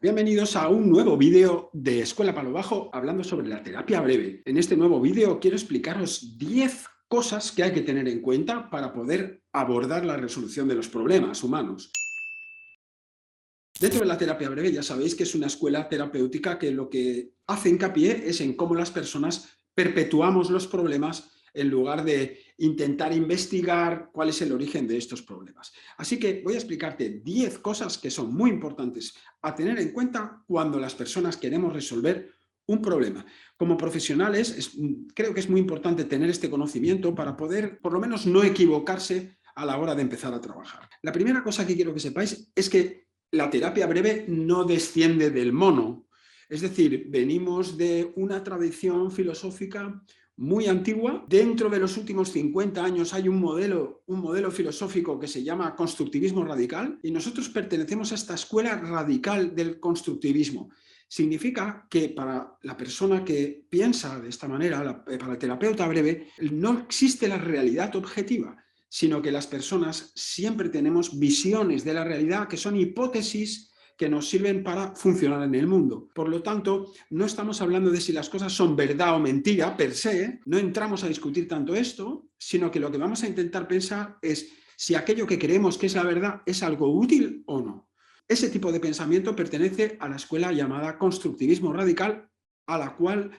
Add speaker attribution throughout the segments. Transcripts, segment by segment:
Speaker 1: Bienvenidos a un nuevo vídeo de Escuela Palo Bajo hablando sobre la terapia breve. En este nuevo vídeo quiero explicaros 10 cosas que hay que tener en cuenta para poder abordar la resolución de los problemas humanos. Dentro de la terapia breve ya sabéis que es una escuela terapéutica que lo que hace hincapié es en cómo las personas perpetuamos los problemas en lugar de intentar investigar cuál es el origen de estos problemas. Así que voy a explicarte 10 cosas que son muy importantes a tener en cuenta cuando las personas queremos resolver un problema. Como profesionales, creo que es muy importante tener este conocimiento para poder, por lo menos, no equivocarse a la hora de empezar a trabajar. La primera cosa que quiero que sepáis es que la terapia breve no desciende del mono. Es decir, venimos de una tradición filosófica muy antigua. Dentro de los últimos 50 años hay un modelo filosófico que se llama constructivismo radical y nosotros pertenecemos a esta escuela radical del constructivismo. Significa que para la persona que piensa de esta manera, para el terapeuta breve, no existe la realidad objetiva, sino que las personas siempre tenemos visiones de la realidad que son hipótesis que nos sirven para funcionar en el mundo. Por lo tanto, no estamos hablando de si las cosas son verdad o mentira per se, no entramos a discutir tanto esto, sino que lo que vamos a intentar pensar es si aquello que creemos que es la verdad es algo útil o no. Ese tipo de pensamiento pertenece a la escuela llamada constructivismo radical, a la cual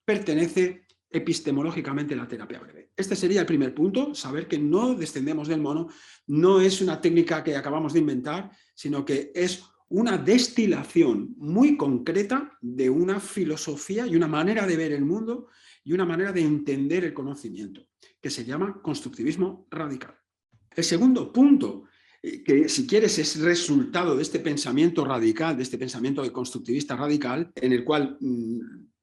Speaker 1: pertenece epistemológicamente la terapia breve. Este sería el primer punto, saber que no descendemos del mono, no es una técnica que acabamos de inventar, sino que es una destilación muy concreta de una filosofía y una manera de ver el mundo y una manera de entender el conocimiento, que se llama constructivismo radical. El segundo punto, que si quieres es resultado de este pensamiento radical, de este pensamiento de constructivista radical, en el cual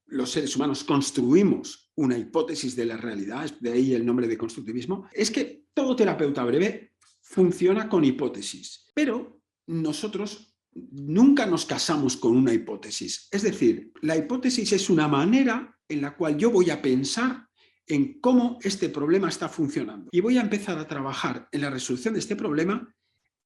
Speaker 1: los seres humanos construimos una hipótesis de la realidad, de ahí el nombre de constructivismo, es que todo terapeuta breve funciona con hipótesis, pero nosotros nunca nos casamos con una hipótesis. Es decir, la hipótesis es una manera en la cual yo voy a pensar en cómo este problema está funcionando y voy a empezar a trabajar en la resolución de este problema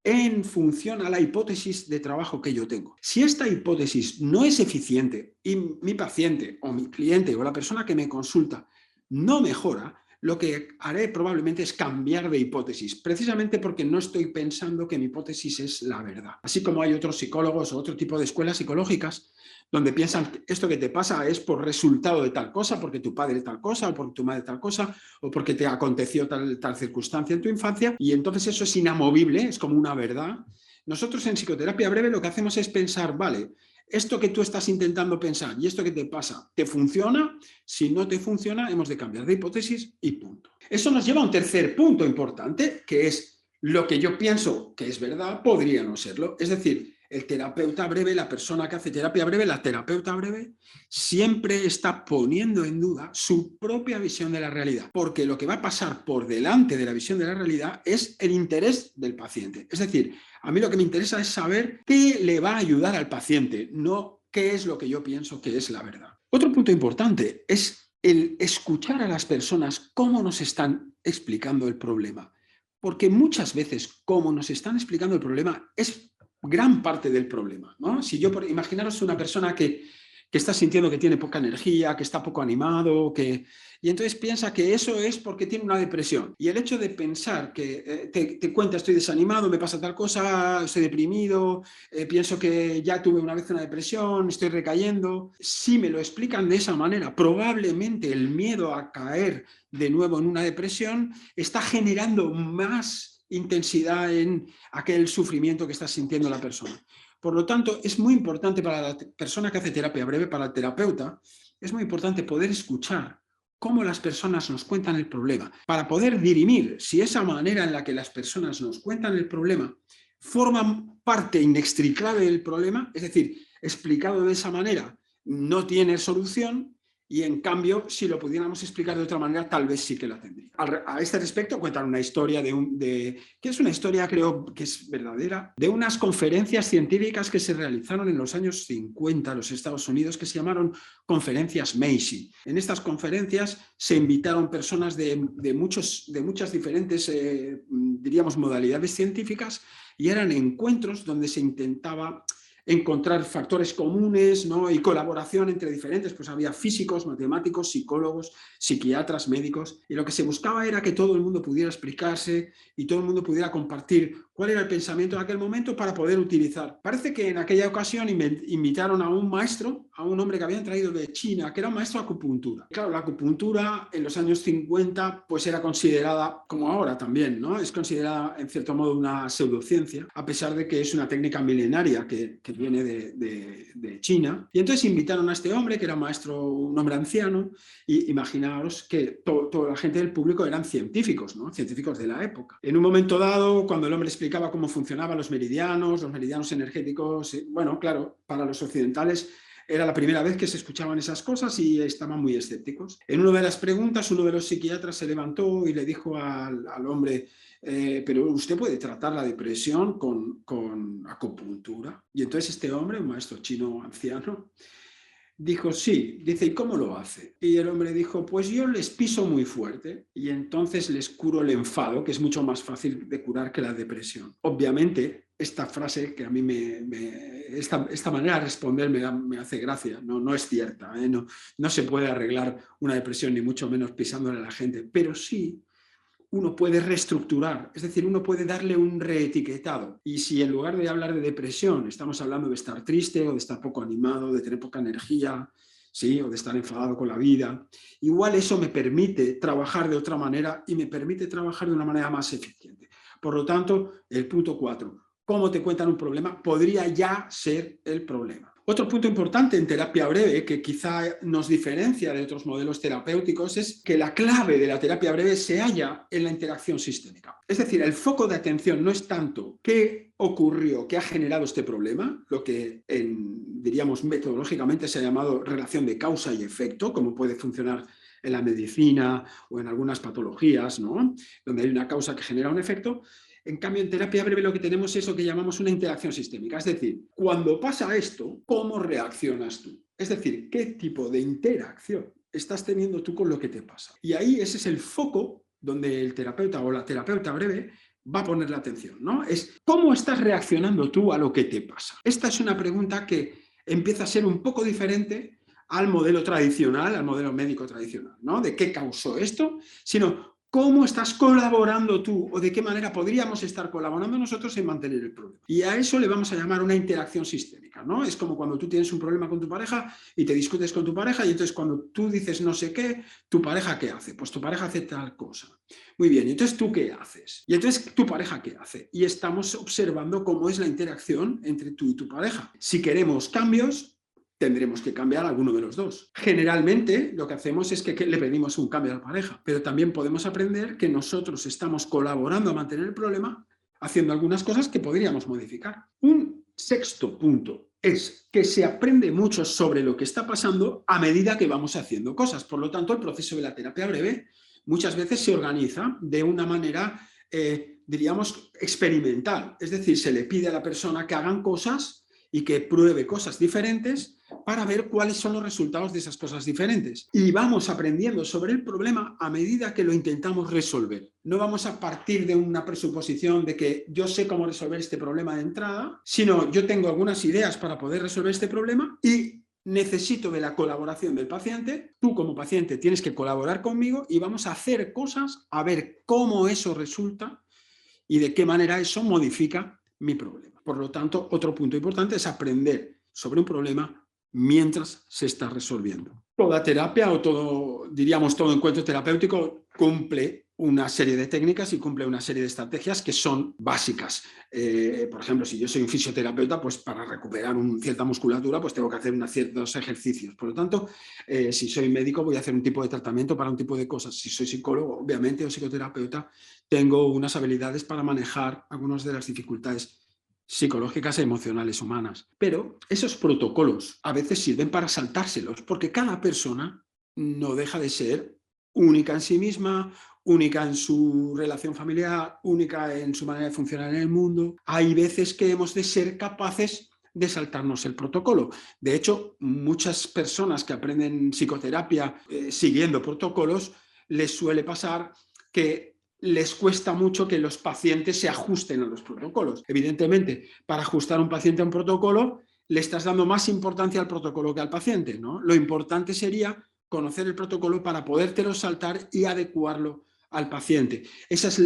Speaker 1: en función a la hipótesis de trabajo que yo tengo. Si esta hipótesis no es eficiente y mi paciente o mi cliente o la persona que me consulta no mejora, lo que haré probablemente es cambiar de hipótesis, precisamente porque no estoy pensando que mi hipótesis es la verdad. Así como hay otros psicólogos o otro tipo de escuelas psicológicas donde piensan que esto que te pasa es por resultado de tal cosa, porque tu padre tal cosa, o porque tu madre tal cosa, o porque te aconteció tal circunstancia en tu infancia, y entonces eso es inamovible, es como una verdad. Nosotros en psicoterapia breve lo que hacemos es pensar, vale, esto que tú estás intentando pensar y esto que te pasa, ¿te funciona? Si no te funciona, hemos de cambiar de hipótesis y punto. Eso nos lleva a un tercer punto importante, que es lo que yo pienso que es verdad, podría no serlo. Es decir, el terapeuta breve, la persona que hace terapia breve, la terapeuta breve, siempre está poniendo en duda su propia visión de la realidad, porque lo que va a pasar por delante de la visión de la realidad es el interés del paciente. Es decir, a mí lo que me interesa es saber qué le va a ayudar al paciente, no qué es lo que yo pienso que es la verdad. Otro punto importante es el escuchar a las personas cómo nos están explicando el problema, porque muchas veces cómo nos están explicando el problema es gran parte del problema, ¿no? Si yo, imaginaros una persona que está sintiendo que tiene poca energía, que está poco animado, y entonces piensa que eso es porque tiene una depresión. Y el hecho de pensar que te cuenta estoy desanimado, me pasa tal cosa, estoy deprimido, pienso que ya tuve una vez una depresión, estoy recayendo. Si me lo explican de esa manera, probablemente el miedo a caer de nuevo en una depresión está generando más intensidad en aquel sufrimiento que está sintiendo la persona. Por lo tanto, es muy importante para la persona que hace terapia breve, para el terapeuta, es muy importante poder escuchar cómo las personas nos cuentan el problema, para poder dirimir si esa manera en la que las personas nos cuentan el problema forma parte inextricable del problema, es decir, explicado de esa manera no tiene solución, y en cambio, si lo pudiéramos explicar de otra manera, tal vez sí que la tendría. A este respecto cuentan una historia que es una historia, creo que es verdadera, de unas conferencias científicas que se realizaron en los años 50 en los Estados Unidos, que se llamaron conferencias Macy. En estas conferencias se invitaron personas de muchas diferentes, diríamos, modalidades científicas, y eran encuentros donde se intentaba encontrar factores comunes, ¿no? Y colaboración entre diferentes, pues había físicos, matemáticos, psicólogos, psiquiatras, médicos, y lo que se buscaba era que todo el mundo pudiera explicarse y todo el mundo pudiera compartir cuál era el pensamiento en aquel momento para poder utilizar. Parece que en aquella ocasión invitaron a un maestro, a un hombre que habían traído de China, que era un maestro de acupuntura. Claro, la acupuntura en los años 50 pues era considerada, como ahora también, ¿no? Es considerada en cierto modo una pseudociencia, a pesar de que es una técnica milenaria que viene de China. Y entonces invitaron a este hombre, que era maestro, un hombre anciano, y imaginaos que toda la gente del público eran científicos, ¿no? Científicos de la época. En un momento dado, cuando el hombre explicaba cómo funcionaban los meridianos energéticos, bueno, claro, para los occidentales era la primera vez que se escuchaban esas cosas y estaban muy escépticos. En una de las preguntas, uno de los psiquiatras se levantó y le dijo al hombre, pero usted puede tratar la depresión con acupuntura. Y entonces este hombre, un maestro chino anciano, dijo, sí, dice, ¿y cómo lo hace? Y el hombre dijo, pues yo les piso muy fuerte y entonces les curo el enfado, que es mucho más fácil de curar que la depresión. Obviamente, esta frase que a mí esta manera de responder me hace gracia, no es cierta, ¿eh? No se puede arreglar una depresión, ni mucho menos pisándole a la gente, pero sí uno puede reestructurar, es decir, uno puede darle un reetiquetado. Y si en lugar de hablar de depresión estamos hablando de estar triste o de estar poco animado, de tener poca energía, ¿sí? O de estar enfadado con la vida, igual eso me permite trabajar de otra manera y me permite trabajar de una manera más eficiente. Por lo tanto, el punto 4, cómo te cuentan un problema, podría ya ser el problema. Otro punto importante en terapia breve, que quizá nos diferencia de otros modelos terapéuticos, es que la clave de la terapia breve se halla en la interacción sistémica. Es decir, el foco de atención no es tanto qué ocurrió, qué ha generado este problema, lo que diríamos metodológicamente se ha llamado relación de causa y efecto, como puede funcionar en la medicina o en algunas patologías, ¿no? Donde hay una causa que genera un efecto. En cambio, en terapia breve lo que tenemos es lo que llamamos una interacción sistémica. Es decir, cuando pasa esto, ¿cómo reaccionas tú? Es decir, ¿qué tipo de interacción estás teniendo tú con lo que te pasa? Y ahí ese es el foco donde el terapeuta o la terapeuta breve va a poner la atención, ¿no? Es ¿cómo estás reaccionando tú a lo que te pasa? Esta es una pregunta que empieza a ser un poco diferente al modelo tradicional, al modelo médico tradicional, ¿no? De qué causó esto, sino ¿cómo estás colaborando tú o de qué manera podríamos estar colaborando nosotros en mantener el problema? Y a eso le vamos a llamar una interacción sistémica, ¿no? Es como cuando tú tienes un problema con tu pareja y te discutes con tu pareja y entonces cuando tú dices no sé qué, ¿tu pareja qué hace? Pues tu pareja hace tal cosa. Muy bien, y entonces ¿tú qué haces? Y entonces ¿tu pareja qué hace? Y estamos observando cómo es la interacción entre tú y tu pareja. Si queremos cambios, tendremos que cambiar alguno de los dos. Generalmente lo que hacemos es que le pedimos un cambio a la pareja, pero también podemos aprender que nosotros estamos colaborando a mantener el problema haciendo algunas cosas que podríamos modificar. Un sexto punto es que se aprende mucho sobre lo que está pasando a medida que vamos haciendo cosas. Por lo tanto, el proceso de la terapia breve muchas veces se organiza de una manera, diríamos, experimental. Es decir, se le pide a la persona que hagan cosas y que pruebe cosas diferentes para ver cuáles son los resultados de esas cosas diferentes. Y vamos aprendiendo sobre el problema a medida que lo intentamos resolver. No vamos a partir de una presuposición de que yo sé cómo resolver este problema de entrada, sino yo tengo algunas ideas para poder resolver este problema y necesito de la colaboración del paciente. Tú como paciente tienes que colaborar conmigo y vamos a hacer cosas a ver cómo eso resulta y de qué manera eso modifica mi problema. Por lo tanto, otro punto importante es aprender sobre un problema mientras se está resolviendo. Toda terapia o todo, diríamos, todo encuentro terapéutico cumple una serie de técnicas y cumple una serie de estrategias que son básicas. Por ejemplo, si yo soy un fisioterapeuta, pues para recuperar cierta musculatura, pues tengo que hacer ciertos ejercicios. Por lo tanto, si soy médico, voy a hacer un tipo de tratamiento para un tipo de cosas. Si soy psicólogo, obviamente, o psicoterapeuta, tengo unas habilidades para manejar algunas de las dificultades psicológicas e emocionales humanas. Pero esos protocolos a veces sirven para saltárselos, porque cada persona no deja de ser única en sí misma, única en su relación familiar, única en su manera de funcionar en el mundo. Hay veces que hemos de ser capaces de saltarnos el protocolo. De hecho, muchas personas que aprenden psicoterapia siguiendo protocolos, les suele pasar que les cuesta mucho que los pacientes se ajusten a los protocolos. Evidentemente, para ajustar a un paciente a un protocolo, le estás dando más importancia al protocolo que al paciente, ¿no? Lo importante sería conocer el protocolo para podértelo saltar y adecuarlo al paciente. Esa es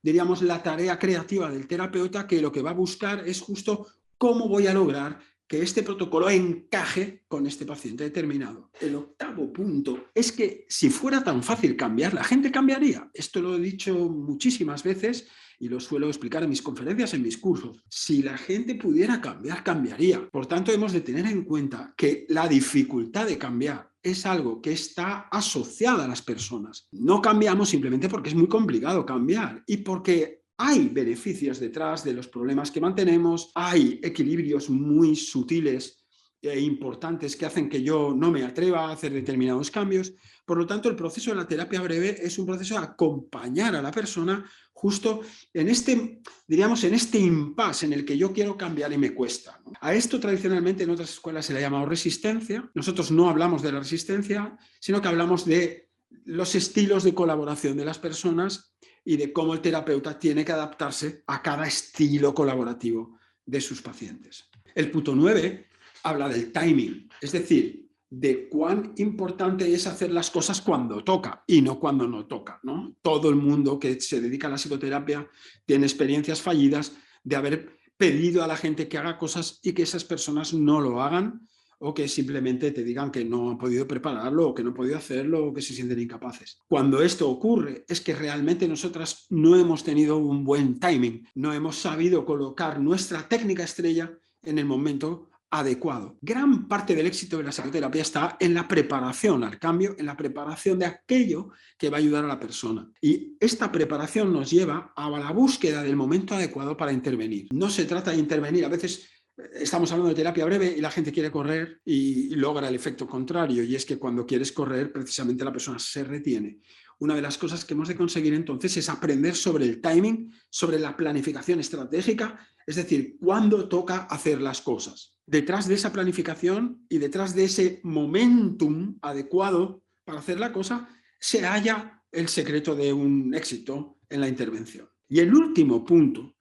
Speaker 1: diríamos, la tarea creativa del terapeuta, que lo que va a buscar es justo cómo voy a lograr que este protocolo encaje con este paciente determinado. El octavo punto es que si fuera tan fácil cambiar, la gente cambiaría. Esto lo he dicho muchísimas veces y lo suelo explicar en mis conferencias, en mis cursos. Si la gente pudiera cambiar, cambiaría. Por tanto, hemos de tener en cuenta que la dificultad de cambiar es algo que está asociada a las personas. No cambiamos simplemente porque es muy complicado cambiar y porque hay beneficios detrás de los problemas que mantenemos, hay equilibrios muy sutiles e importantes que hacen que yo no me atreva a hacer determinados cambios. Por lo tanto, el proceso de la terapia breve es un proceso de acompañar a la persona justo en este, diríamos, en este impasse en el que yo quiero cambiar y me cuesta, ¿no? A esto tradicionalmente en otras escuelas se le ha llamado resistencia. Nosotros no hablamos de la resistencia, sino que hablamos de los estilos de colaboración de las personas y de cómo el terapeuta tiene que adaptarse a cada estilo colaborativo de sus pacientes. El punto 9 habla del timing, es decir, de cuán importante es hacer las cosas cuando toca y no cuando no toca, ¿no? Todo el mundo que se dedica a la psicoterapia tiene experiencias fallidas de haber pedido a la gente que haga cosas y que esas personas no lo hagan, o que simplemente te digan que no han podido prepararlo, o que no han podido hacerlo, o que se sienten incapaces. Cuando esto ocurre es que realmente nosotras no hemos tenido un buen timing, no hemos sabido colocar nuestra técnica estrella en el momento adecuado. Gran parte del éxito de la psicoterapia está en la preparación al cambio, en la preparación de aquello que va a ayudar a la persona. Y esta preparación nos lleva a la búsqueda del momento adecuado para intervenir. No se trata de intervenir, a veces estamos hablando de terapia breve y la gente quiere correr y logra el efecto contrario, y es que cuando quieres correr precisamente la persona se retiene. Una de las cosas que hemos de conseguir entonces es aprender sobre el timing, sobre la planificación estratégica, es decir, cuándo toca hacer las cosas. Detrás de esa planificación y detrás de ese momentum adecuado para hacer la cosa, se halla el secreto de un éxito en la intervención. Y el último punto,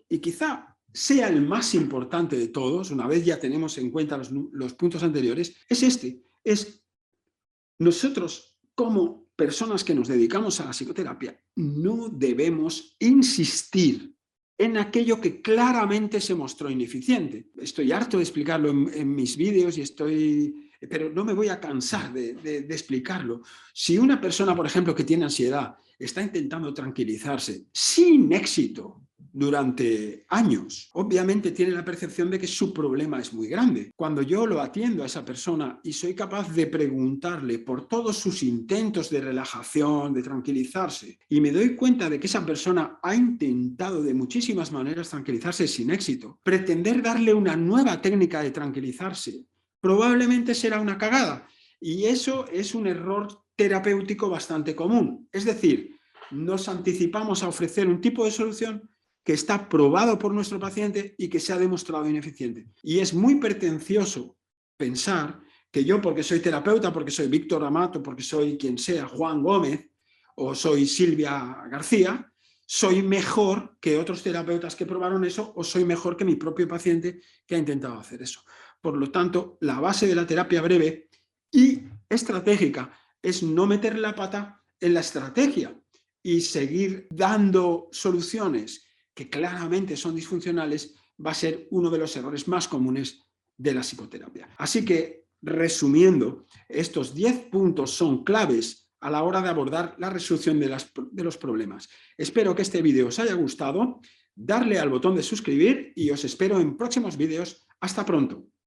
Speaker 1: y quizá sea el más importante de todos, una vez ya tenemos en cuenta los puntos anteriores, es nosotros como personas que nos dedicamos a la psicoterapia no debemos insistir en aquello que claramente se mostró ineficiente. Estoy harto de explicarlo en mis vídeos pero no me voy a cansar de explicarlo. Si una persona, por ejemplo, que tiene ansiedad, está intentando tranquilizarse sin éxito durante años, obviamente tiene la percepción de que su problema es muy grande. Cuando yo lo atiendo a esa persona y soy capaz de preguntarle por todos sus intentos de relajación, de tranquilizarse, y me doy cuenta de que esa persona ha intentado de muchísimas maneras tranquilizarse sin éxito, pretender darle una nueva técnica de tranquilizarse probablemente será una cagada, y eso es un error terapéutico bastante común. Es decir, nos anticipamos a ofrecer un tipo de solución que está probado por nuestro paciente y que se ha demostrado ineficiente. Y es muy pretencioso pensar que yo, porque soy terapeuta, porque soy Víctor Amato, porque soy quien sea, Juan Gómez, o soy Silvia García, soy mejor que otros terapeutas que probaron eso, o soy mejor que mi propio paciente que ha intentado hacer eso. Por lo tanto, la base de la terapia breve y estratégica es no meter la pata en la estrategia y seguir dando soluciones que claramente son disfuncionales, va a ser uno de los errores más comunes de la psicoterapia. Así que, resumiendo, estos 10 puntos son claves a la hora de abordar la resolución de los problemas. Espero que este vídeo os haya gustado, darle al botón de suscribir y os espero en próximos vídeos. Hasta pronto.